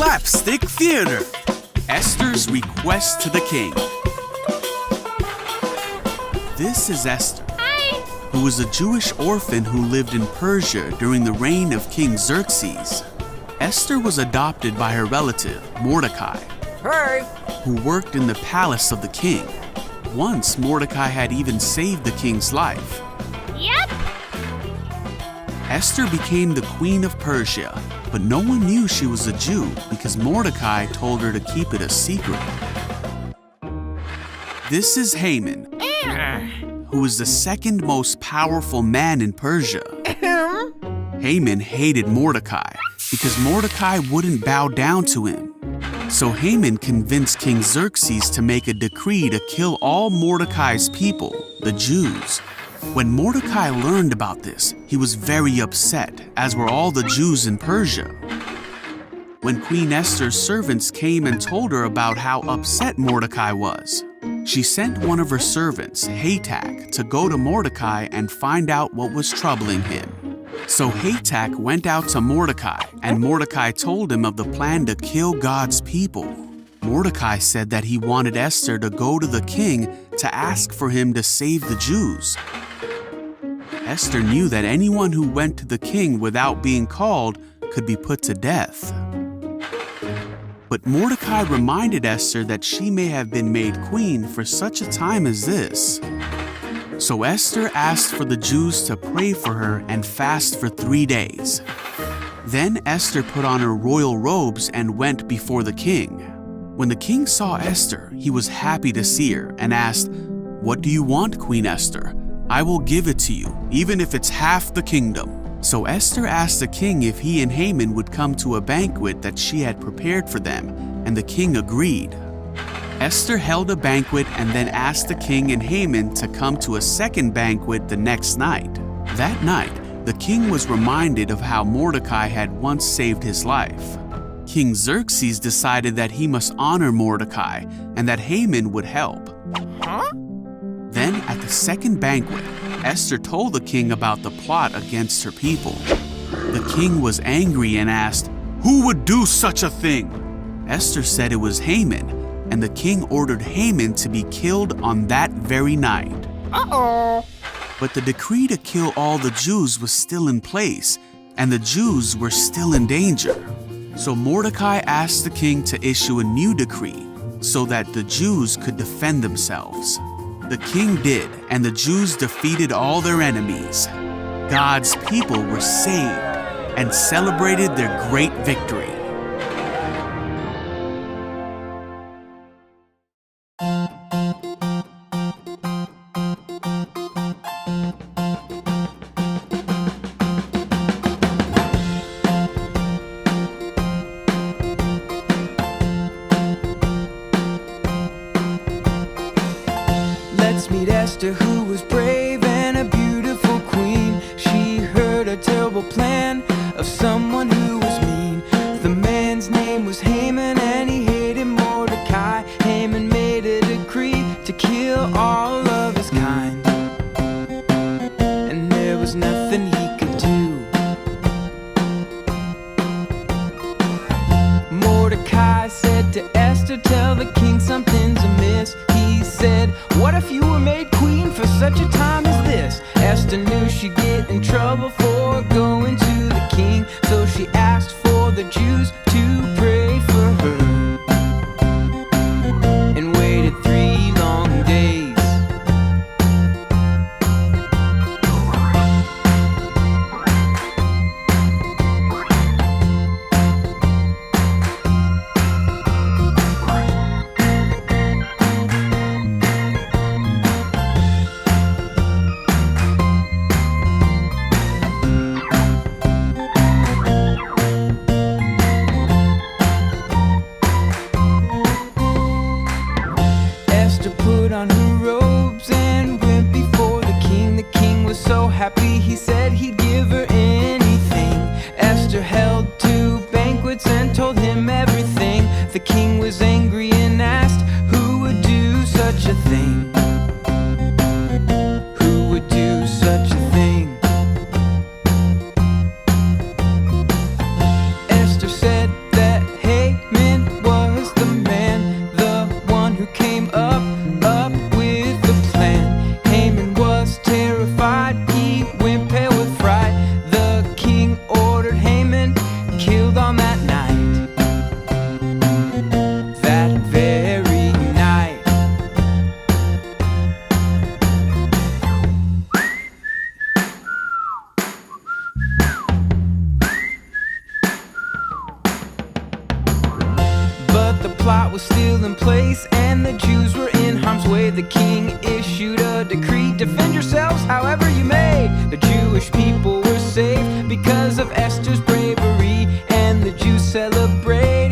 Slapstick Theater. Esther's Request to the King. This is Esther, who was a Jewish orphan who lived in Persia during the reign of King Xerxes. Esther was adopted by her relative, Mordecai, who worked in the palace of the king. Once, Mordecai had even saved the king's life. Yep. Esther became the queen of Persia, but no one knew she was a Jew because Mordecai told her to keep it a secret. This is Haman, who is the second most powerful man in Persia. Haman hated Mordecai because Mordecai wouldn't bow down to him. So Haman convinced King Xerxes to make a decree to kill all Mordecai's people, the Jews. When Mordecai learned about this, he was very upset, as were all the Jews in Persia. When Queen Esther's servants came and told her about how upset Mordecai was, she sent one of her servants, Hatak, to go to Mordecai and find out what was troubling him. So Hatak went out to Mordecai, and Mordecai told him of the plan to kill God's people. Mordecai said that he wanted Esther to go to the king to ask for him to save the Jews. Esther knew that anyone who went to the king without being called could be put to death. But Mordecai reminded Esther that she may have been made queen for such a time as this. So Esther asked for the Jews to pray for her and fast for 3 days. Then Esther put on her royal robes and went before the king. When the king saw Esther, he was happy to see her and asked, "What do you want, Queen Esther? I will give it to you, even if it's half the kingdom." So Esther asked the king if he and Haman would come to a banquet that she had prepared for them, and the king agreed. Esther held a banquet and then asked the king and Haman to come to a second banquet the next night. That night, the king was reminded of how Mordecai had once saved his life. King Xerxes decided that he must honor Mordecai and that Haman would help. Then, at the second banquet, Esther told the king about the plot against her people. The king was angry and asked, "Who would do such a thing?" Esther said it was Haman, and the king ordered Haman to be killed on that very night. But the decree to kill all the Jews was still in place, and the Jews were still in danger. So Mordecai asked the king to issue a new decree so that the Jews could defend themselves. The king did, and the Jews defeated all their enemies. God's people were saved and celebrated their great victory. Let's meet Esther, who was brave and a beautiful queen. She heard a terrible plan of someone who was mean. The man's name was Haman, and he hated Mordecai. Haman made a decree to kill all of his kind, and there was nothing he could do. Mordecai said to Esther, "Tell the king something's amiss." He said, "What if you were made queen for such a time as this?" Esther knew she'd get in trouble for going to the king, so she asked for the Jews to pray for her, and waited 3 long days. Put on her robes and went before the king. The king was so happy, he said he'd give her anything. Esther held 2 banquets and told him everything. The king was angry and asked, who would do such a thing? Who would do such a thing? Esther said that, hey, was still in place, and the Jews were in harm's way. The king issued a decree, defend yourselves however you may. The Jewish people were saved because of Esther's bravery, and the Jews celebrate.